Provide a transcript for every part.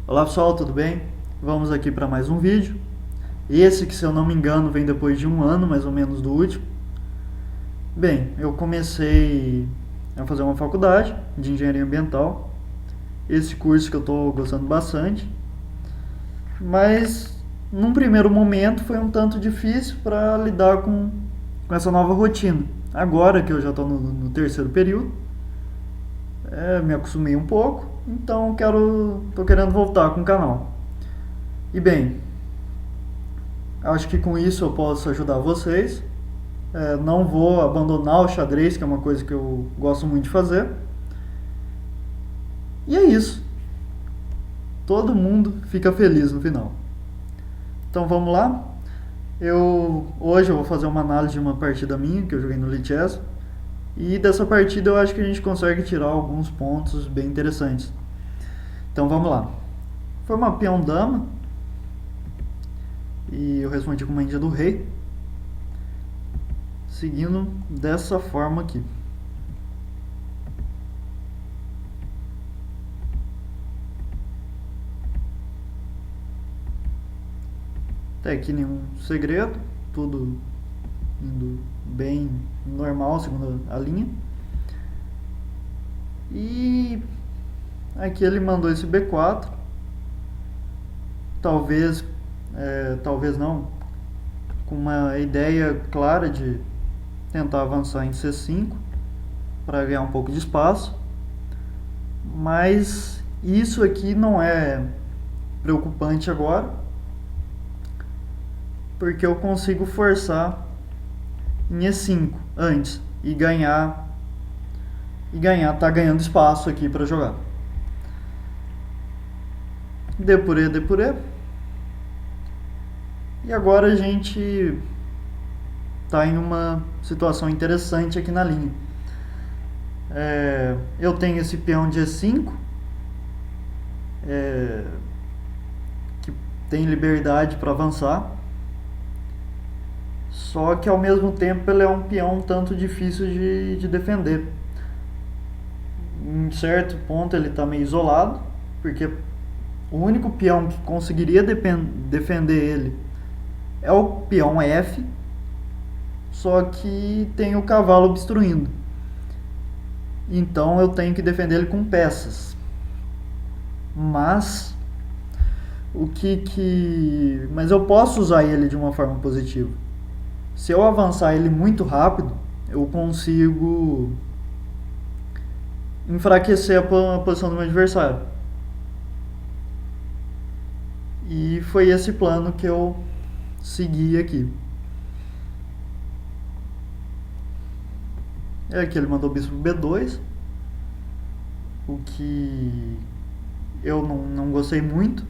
Olá pessoal, tudo bem? Vamos aqui para mais um vídeo. Esse que, se eu não me engano, vem depois de um ano mais ou menos do último. Bem, eu comecei a fazer uma faculdade de engenharia ambiental. Esse curso que eu estou gostando bastante, mas num primeiro momento foi um tanto difícil para lidar com essa nova rotina. Agora que eu já estou no terceiro período, me acostumei um pouco, então tô querendo voltar com o canal. E bem, acho que com isso eu posso ajudar vocês. Não vou abandonar o xadrez, que é uma coisa que eu gosto muito de fazer. E é isso. Todo mundo fica feliz no final. Então vamos lá. Hoje eu vou fazer uma análise de uma partida minha que eu joguei no Lichess. E dessa partida eu acho que a gente consegue tirar alguns pontos bem interessantes. Então vamos lá. Foi uma peão dama. E eu respondi com uma índia do rei. Seguindo dessa forma aqui. Até aqui nenhum segredo, tudo indo bem normal segundo a linha. E aqui ele mandou esse B4. Talvez não, com uma ideia clara de tentar avançar em C5 para ganhar um pouco de espaço. Mas isso aqui não é preocupante agora, porque eu consigo forçar em E5 antes e tá ganhando espaço aqui para jogar. D por E, D por E. E agora a gente tá em uma situação interessante aqui na linha. Eu tenho esse peão de E5, que tem liberdade para avançar. Só que ao mesmo tempo ele é um peão um tanto difícil de defender. Em certo ponto ele está meio isolado, porque o único peão que conseguiria defender ele é o peão F, só que tem o cavalo obstruindo. Então eu tenho que defender ele com peças. Mas mas eu posso usar ele de uma forma positiva. Se eu avançar ele muito rápido, eu consigo enfraquecer a posição do meu adversário. E foi esse plano que eu segui aqui. Aqui ele mandou bispo B2, o que eu não gostei muito.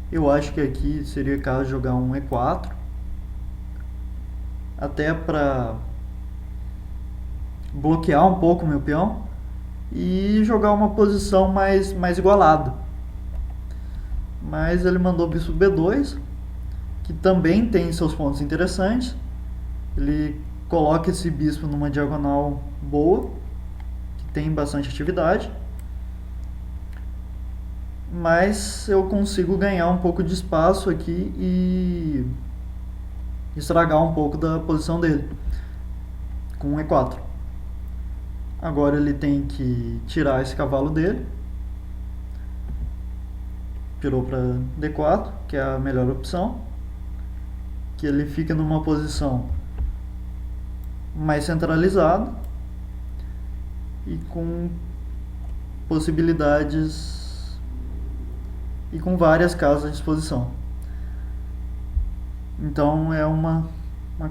Eu acho que aqui seria caso jogar um E4, até para bloquear um pouco o meu peão e jogar uma posição mais igualada. Mas ele mandou bispo B2, que também tem seus pontos interessantes. Ele coloca esse bispo numa diagonal boa, que tem bastante atividade. Mas eu consigo ganhar um pouco de espaço aqui e estragar um pouco da posição dele com um E4. Agora ele tem que tirar esse cavalo dele. Tirou para D4, que é a melhor opção. Que ele fica numa posição mais centralizada e com possibilidades e com várias casas à disposição. Então é uma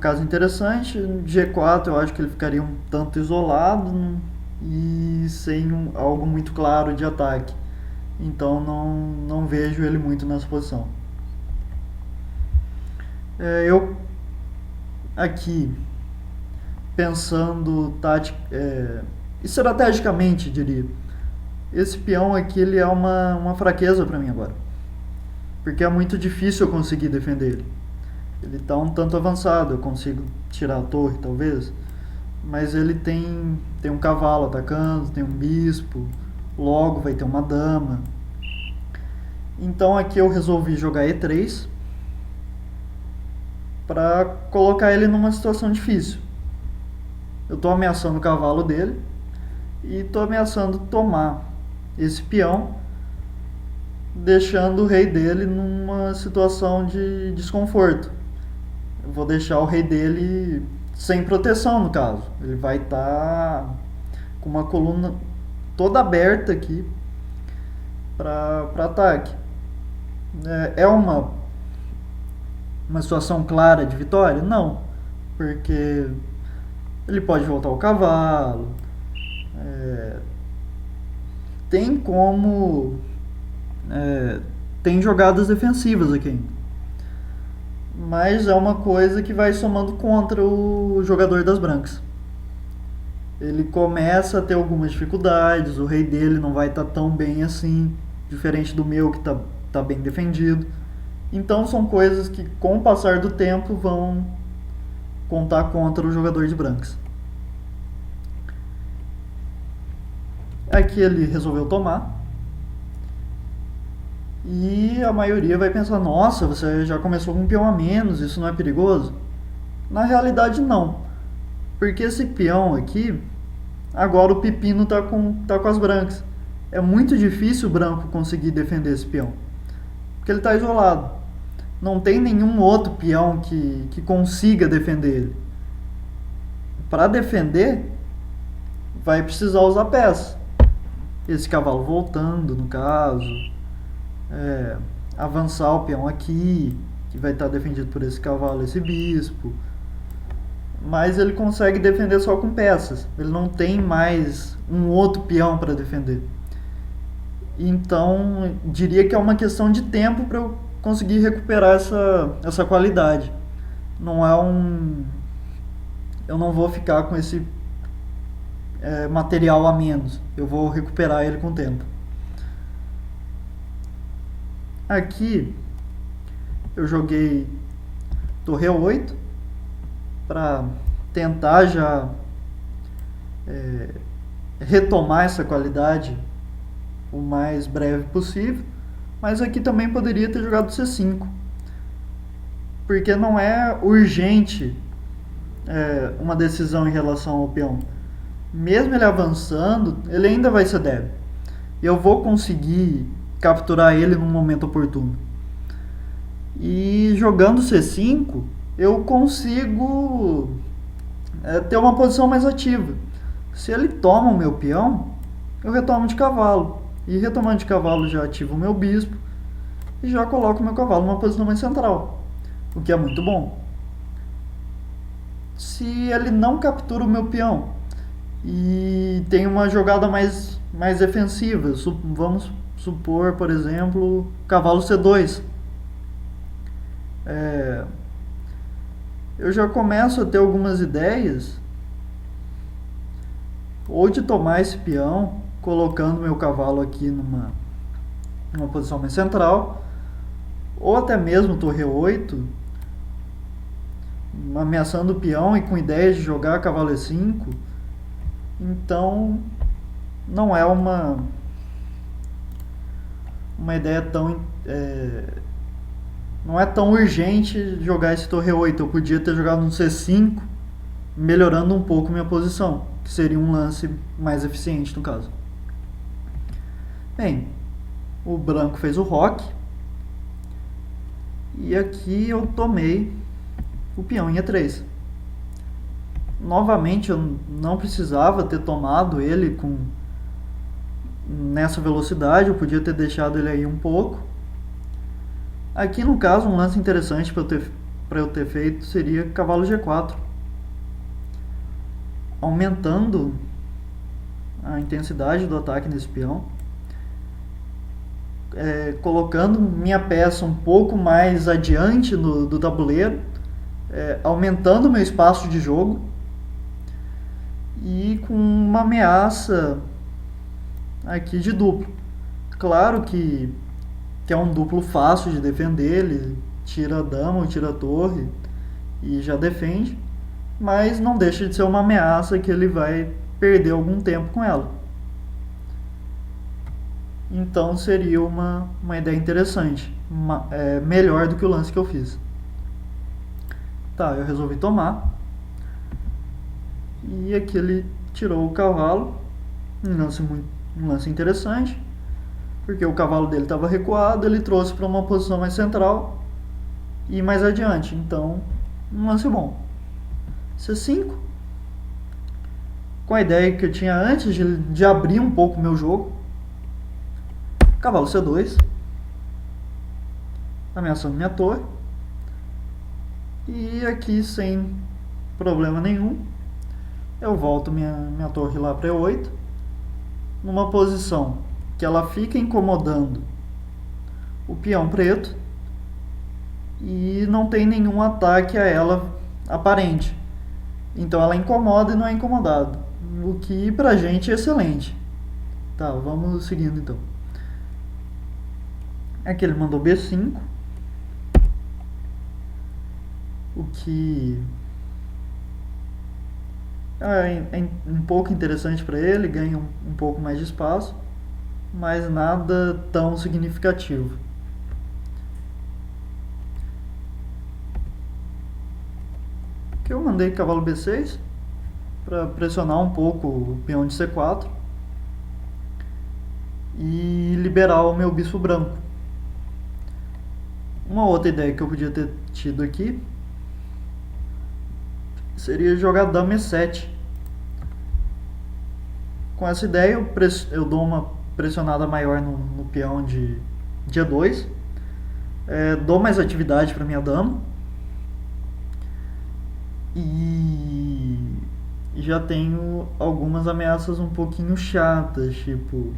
casa interessante. G4 eu acho que ele ficaria um tanto isolado e sem algo muito claro de ataque. Então não vejo ele muito nessa posição. Eu aqui pensando estrategicamente, diria, esse peão aqui ele é uma fraqueza para mim agora, porque é muito difícil eu conseguir defender ele. Ele está um tanto avançado, eu consigo tirar a torre talvez, mas ele tem um cavalo atacando, tem um bispo, logo vai ter uma dama. Então aqui eu resolvi jogar E3 para colocar ele numa situação difícil. Eu estou ameaçando o cavalo dele e estou ameaçando tomar esse peão, deixando o rei dele numa situação de desconforto. Eu vou deixar o rei dele sem proteção, no caso. Ele vai estar com uma coluna toda aberta aqui para ataque. É uma situação clara de vitória? Não, porque ele pode voltar ao cavalo. Tem como. Tem jogadas defensivas aqui ainda. Mas é uma coisa que vai somando contra o jogador das brancas. Ele começa a ter algumas dificuldades, o rei dele não vai estar tão bem assim, diferente do meu que tá bem defendido. Então são coisas que com o passar do tempo vão contar contra o jogador de brancas. Aqui ele resolveu tomar. E a maioria vai pensar, nossa, você já começou com um peão a menos, isso não é perigoso? Na realidade não. Porque esse peão aqui, agora o pepino tá com as brancas. É muito difícil o branco conseguir defender esse peão. Porque ele está isolado. Não tem nenhum outro peão que consiga defender ele. Para defender, vai precisar usar peças. Esse cavalo voltando, no caso. Avançar o peão aqui, que vai estar defendido por esse cavalo, esse bispo. Mas ele consegue defender só com peças. Ele não tem mais um outro peão para defender. Então, diria que é uma questão de tempo para eu conseguir recuperar essa qualidade. Não é eu não vou ficar com esse material a menos. Eu vou recuperar ele com o tempo. Aqui eu joguei torre 8 para tentar já retomar essa qualidade o mais breve possível, mas aqui também poderia ter jogado C5, porque não é urgente uma decisão em relação ao peão. Mesmo ele avançando, ele ainda vai ser débil. Eu vou conseguir capturar ele num momento oportuno. E jogando C5, eu consigo ter uma posição mais ativa. Se ele toma o meu peão, eu retomo de cavalo. E retomando de cavalo já ativo o meu bispo e já coloco o meu cavalo numa posição mais central, o que é muito bom. Se ele não captura o meu peão e tem uma jogada mais defensiva, vamos supor, por exemplo, cavalo C2, eu já começo a ter algumas ideias ou de tomar esse peão, colocando meu cavalo aqui numa posição mais central, ou até mesmo torre 8, ameaçando o peão e com ideias de jogar cavalo E5. Então não é uma ideia tão não é tão urgente jogar esse torre 8. Eu podia ter jogado um C5, melhorando um pouco minha posição, que seria um lance mais eficiente no caso. Bem, o branco fez o roque e aqui eu tomei o peão em E3. Novamente eu não precisava ter tomado ele nessa velocidade, eu podia ter deixado ele aí um pouco. Aqui no caso, um lance interessante para eu ter feito seria cavalo G4, aumentando a intensidade do ataque nesse peão, colocando minha peça um pouco mais adiante do tabuleiro, aumentando meu espaço de jogo e com uma ameaça aqui de duplo. Claro que é um duplo fácil de defender, ele tira a dama ou tira a torre e já defende, mas não deixa de ser uma ameaça que ele vai perder algum tempo com ela. Então seria uma ideia interessante, melhor do que o lance que eu fiz. Tá, eu resolvi tomar. E aqui ele tirou o cavalo, um lance interessante, porque o cavalo dele estava recuado, ele trouxe para uma posição mais central e mais adiante. Então, um lance bom. C5, com a ideia que eu tinha antes de abrir um pouco o meu jogo. Cavalo C2, ameaçando minha torre. E aqui, sem problema nenhum, eu volto minha torre lá para E8, numa posição que ela fica incomodando o peão preto e não tem nenhum ataque a ela aparente. Então ela incomoda e não é incomodada, o que pra gente é excelente. Tá, vamos seguindo então. Aqui ele mandou B5, o que é um pouco interessante para ele, ganha um pouco mais de espaço, mas nada tão significativo. Aqui eu mandei cavalo B6 para pressionar um pouco o peão de C4 e liberar o meu bispo branco. Uma outra ideia que eu podia ter tido aqui seria jogar dama E7. Com essa ideia eu dou uma pressionada maior no peão de E2, dou mais atividade para minha dama e já tenho algumas ameaças um pouquinho chatas, tipo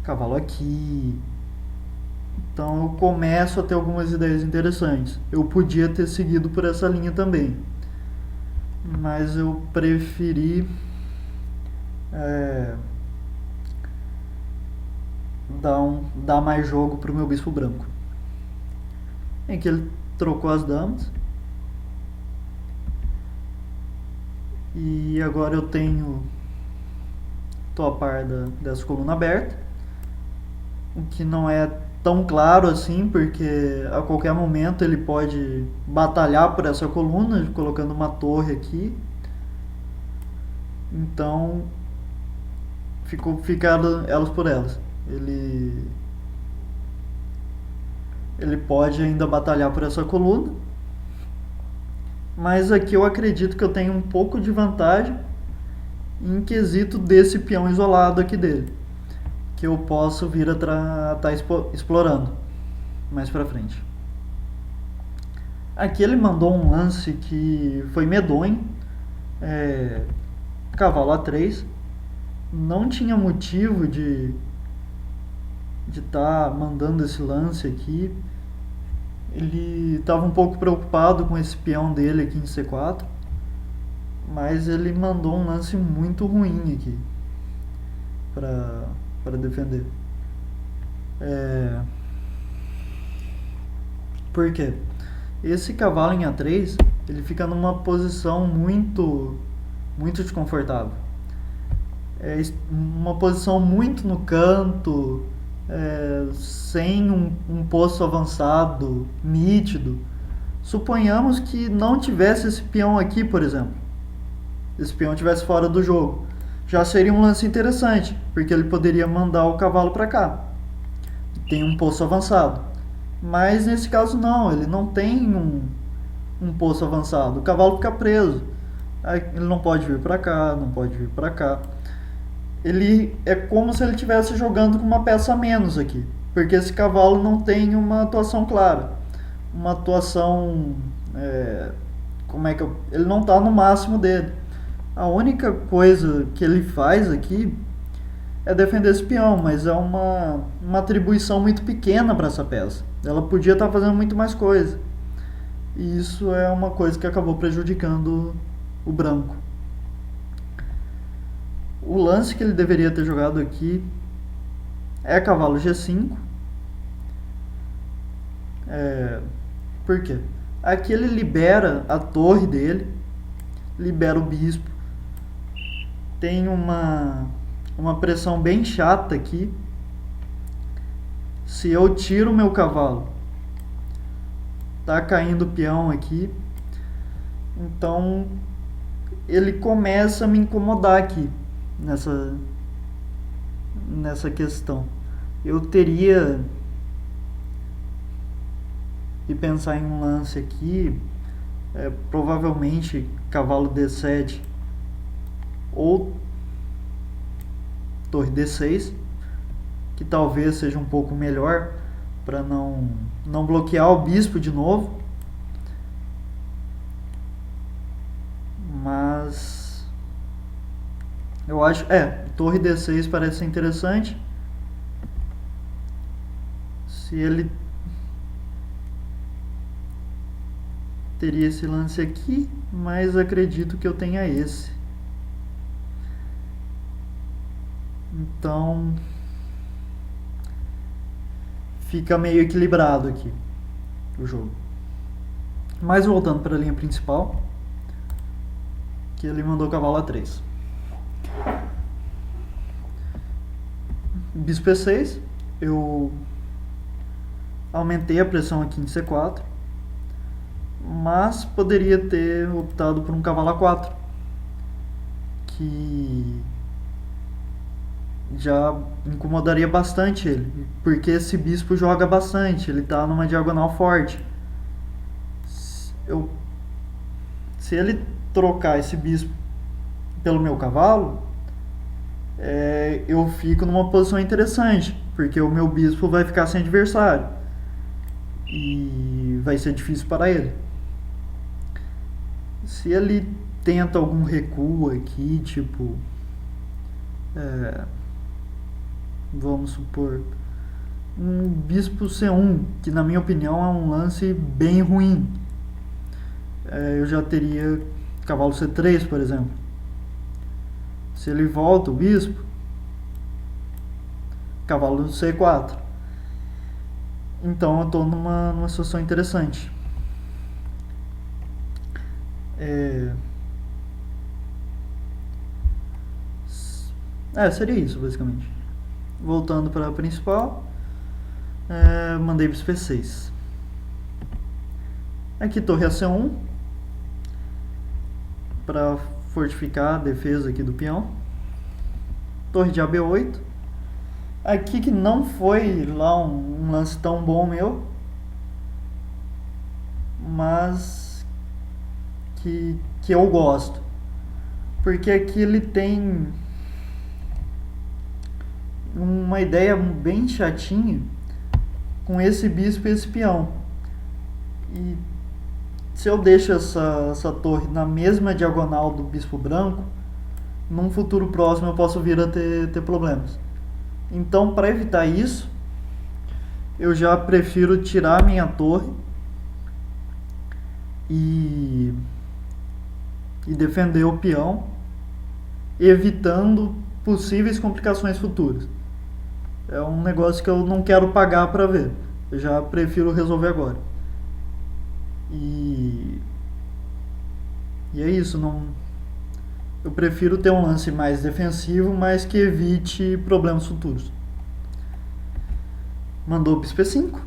cavalo aqui. Então eu começo a ter algumas ideias interessantes. Eu podia ter seguido por essa linha também, mas eu preferi dar mais jogo pro meu bispo branco. Em que ele trocou as damas. E agora eu tô a par dessa coluna aberta, o que não é tão claro assim, porque a qualquer momento ele pode batalhar por essa coluna, colocando uma torre aqui. Então ficaram elas por elas. Ele pode ainda batalhar por essa coluna, mas aqui eu acredito que eu tenho um pouco de vantagem em quesito desse peão isolado aqui dele, que eu posso vir a estar explorando mais pra frente. Aqui ele mandou um lance que foi medonho, cavalo A3. Não tinha motivo de estar mandando esse lance aqui. Ele estava um pouco preocupado com esse peão dele aqui em C4, mas ele mandou um lance muito ruim aqui para defender. Por quê? Esse cavalo em A3 ele fica numa posição muito desconfortável. Uma posição muito no canto, sem um posto avançado nítido. Suponhamos que não tivesse esse peão aqui, por exemplo. Esse peão estivesse fora do jogo. Já seria um lance interessante, porque ele poderia mandar o cavalo para cá. Tem um posto avançado. Mas nesse caso não, ele não tem um posto avançado. O cavalo fica preso. Ele não pode vir para cá, não pode vir para cá. Ele é como se ele estivesse jogando com uma peça a menos aqui, porque esse cavalo não tem uma atuação clara, uma atuação, ele não está no máximo dele. A única coisa que ele faz aqui é defender esse peão, mas é uma atribuição muito pequena para essa peça. Ela podia estar fazendo muito mais coisa, e isso é uma coisa que acabou prejudicando o branco. O lance que ele deveria ter jogado aqui é cavalo G5. Por quê? Aqui ele libera a torre dele, libera o bispo. Tem uma uma pressão bem chata aqui. Se eu tiro o meu cavalo, tá caindo o peão aqui. Então ele começa a me incomodar aqui nessa questão. Eu teria que pensar em um lance aqui, provavelmente cavalo D7 ou torre D6, que talvez seja um pouco melhor para não bloquear o bispo de novo. Mas eu acho, torre D6 parece ser interessante. Se ele teria esse lance aqui, mas acredito que eu tenha esse. Então fica meio equilibrado aqui o jogo. Mas voltando para a linha principal, que ele mandou cavalo A3. Bispo E6, eu aumentei a pressão aqui em C4, mas poderia ter optado por um cavalo A4, que já incomodaria bastante ele, porque esse bispo joga bastante, ele está numa diagonal forte. Se ele trocar esse bispo pelo meu cavalo, eu fico numa posição interessante, porque o meu bispo vai ficar sem adversário e vai ser difícil para ele. Se ele tenta algum recuo aqui, tipo, vamos supor, um bispo C1, que na minha opinião é um lance bem ruim, eu já teria cavalo C3, por exemplo. Se ele volta o bispo, cavalo C4. Então eu estou numa situação interessante. Seria isso basicamente. Voltando para a principal, mandei bispo E6. Aqui torre a C1 para fortificar a defesa aqui do peão. Torre de AB8. Aqui que não foi lá um lance tão bom meu, mas que eu gosto, porque aqui ele tem uma ideia bem chatinha com esse bispo e esse peão. E se eu deixo essa torre na mesma diagonal do bispo branco, num futuro próximo eu posso vir a ter problemas. Então, para evitar isso, eu já prefiro tirar a minha torre e defender o peão, evitando possíveis complicações futuras. É um negócio que eu não quero pagar para ver. Eu já prefiro resolver agora. E é isso. Eu prefiro ter um lance mais defensivo, mas que evite problemas futuros. Mandou bispo E5.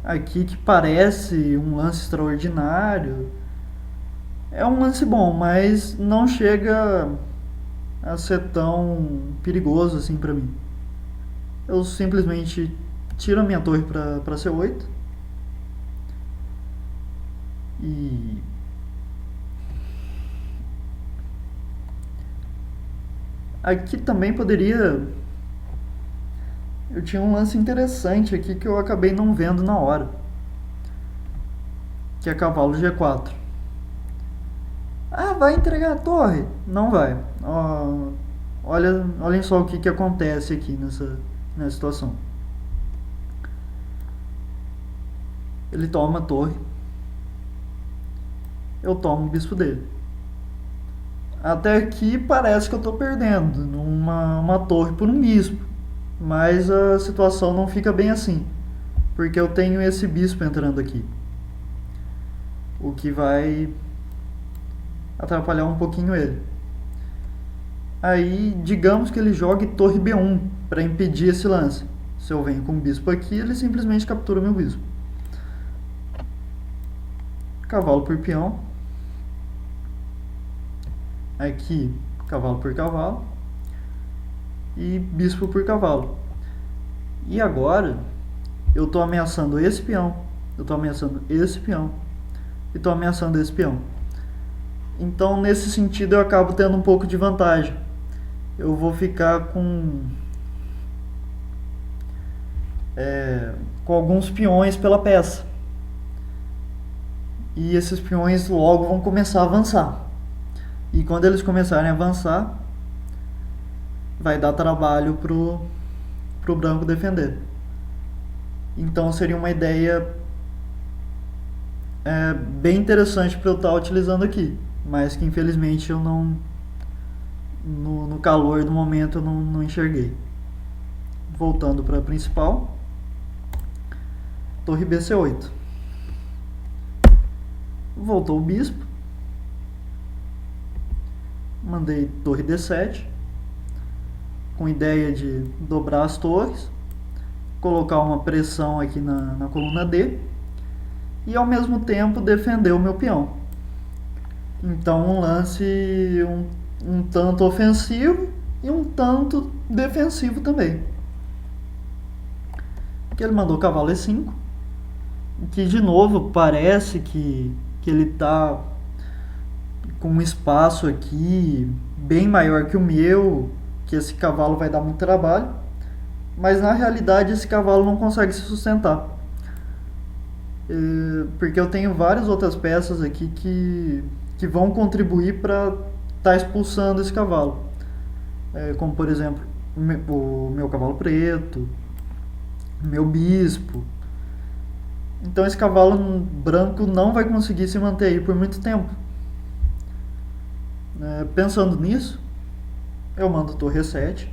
Aqui que parece um lance extraordinário. É um lance bom, mas não chega a ser tão perigoso assim pra mim. Eu simplesmente tiro a minha torre pra C8. E aqui também poderia... Eu tinha um lance interessante aqui que eu acabei não vendo na hora, que é cavalo G4. Vai entregar a torre? Não vai. Olhem só o que acontece aqui nessa situação. Ele toma a torre. Eu tomo o bispo dele. Até aqui parece que eu estou perdendo uma torre por um bispo, mas a situação não fica bem assim, porque eu tenho esse bispo entrando aqui, o que vai atrapalhar um pouquinho ele. Aí, digamos que ele jogue torre B1 para impedir esse lance. Se eu venho com o bispo aqui, ele simplesmente captura meu bispo. Cavalo por peão. Aqui, cavalo por cavalo. E bispo por cavalo. E agora, eu estou ameaçando esse peão. Eu estou ameaçando esse peão. E estou ameaçando esse peão. Então, nesse sentido, eu acabo tendo um pouco de vantagem. Eu vou ficar com alguns peões pela peça. E esses peões logo vão começar a avançar. E quando eles começarem a avançar, vai dar trabalho pro branco defender. Então seria uma ideia bem interessante para eu estar utilizando aqui, mas que infelizmente eu não, no calor do momento, eu não enxerguei. Voltando para a principal, torre BC8. Voltou o bispo, mandei torre D7, com ideia de dobrar as torres, colocar uma pressão aqui na coluna D e ao mesmo tempo defender o meu peão. Então um lance um tanto ofensivo e um tanto defensivo também. Aqui ele mandou cavalo E5, que de novo parece que ele está com um espaço aqui bem maior que o meu, que esse cavalo vai dar muito trabalho, mas na realidade esse cavalo não consegue se sustentar, porque eu tenho várias outras peças aqui que vão contribuir para estar expulsando esse cavalo, como por exemplo o meu cavalo preto, meu bispo. Então esse cavalo branco não vai conseguir se manter aí por muito tempo. Pensando nisso, eu mando torre E7,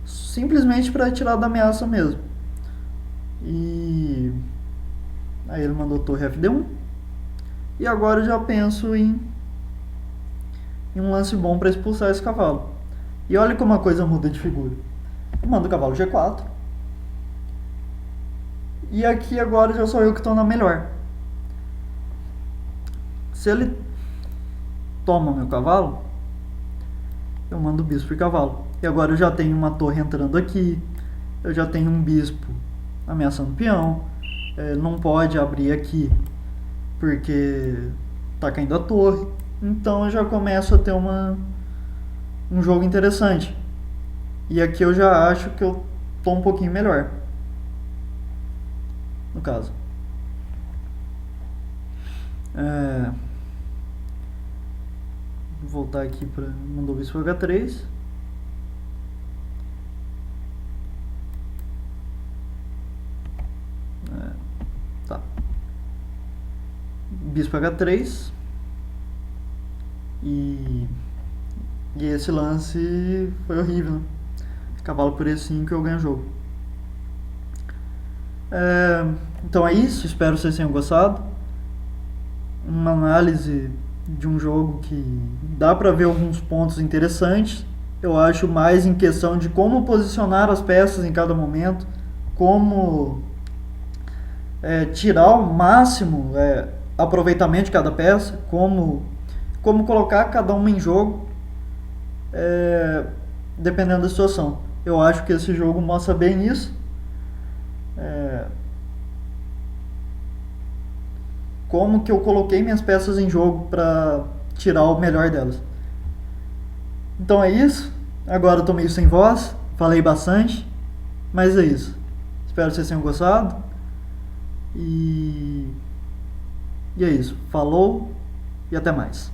simplesmente para tirar da ameaça mesmo. E aí ele mandou torre FD1. E agora eu já penso em um lance bom para expulsar esse cavalo. E olha como a coisa muda de figura. Eu mando o cavalo G4. E aqui agora já sou eu que estou na melhor. Se ele toma meu cavalo, eu mando o bispo por cavalo. E agora eu já tenho uma torre entrando aqui, eu já tenho um bispo ameaçando o peão, não pode abrir aqui porque tá caindo a torre. Então eu já começo a ter um jogo interessante. E aqui eu já acho que eu tô um pouquinho melhor, no caso. Vou voltar aqui para mandou o bispo H3. Tá. Bispo H3. E esse lance foi horrível, né? Cavalo por E5 eu ganho o jogo. Então é isso, espero que vocês tenham gostado. Uma análise de um jogo que dá para ver alguns pontos interessantes. Eu acho mais em questão de como posicionar as peças em cada momento, como tirar o máximo aproveitamento de cada peça, como colocar cada uma em jogo, dependendo da situação. Eu acho que esse jogo mostra bem isso. Como que eu coloquei minhas peças em jogo para tirar o melhor delas. Então é isso. Agora eu tô meio sem voz, falei bastante, mas é isso. Espero que vocês tenham gostado. E é isso. Falou e até mais.